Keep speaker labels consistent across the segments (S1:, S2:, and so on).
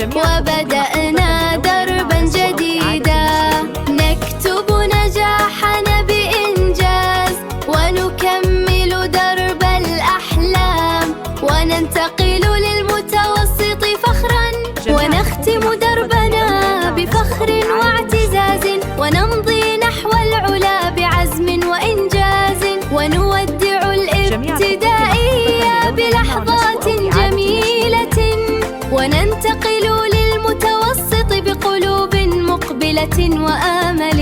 S1: وبدأنا دربا جديدا نكتب نجاحنا بإنجاز ونكمل درب الأحلام وننتقل للمتوسط فخرا ونختم دربنا بفخر واعتزاز ونمضي نحو العلا بعزم وإنجاز ونودع الابتدائية بلحظات جميلة وننتقل للمتوسط بقلوب مقبلة وآمل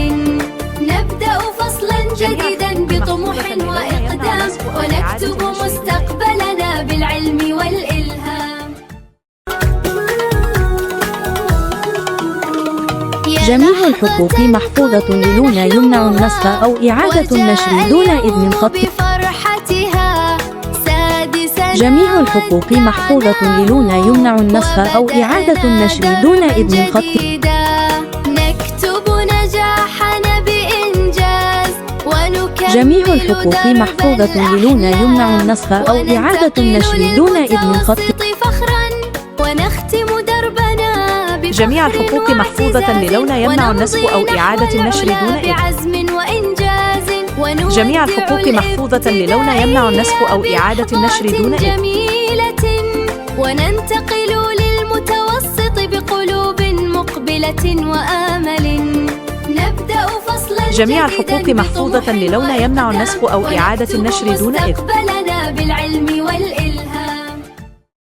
S1: نبدأ فصلا جديدا بطموح وإقدام ونكتب مستقبلنا بالعلم والإلهام.
S2: جميع الحقوق محفوظة للونا يمنع النسخ أو إعادة النشر دون إذن خط. جميع الحقوق محفوظة للونا يمنع النسخ أو إعادة النشر دون إذن خط.
S1: نكتب نجاحنا بإنجاز
S2: جميع الحقوق محفوظة للونا يمنع النسخ أو إعادة النشر دون إذن خط.
S1: ونختم دربنا
S3: جميع الحقوق محفوظة للونا يمنع النسخ أو إعادة النشر دون إذن. جميع الحقوق محفوظة للونا يمنع النسخ أو إعادة النشر دون إذن.
S1: وننتقل للمتوسط بقلوب مقبلة وآمل نبدأ فصلا
S3: جميع الحقوق محفوظة للونا يمنع النسخ أو إعادة النشر دون إذن.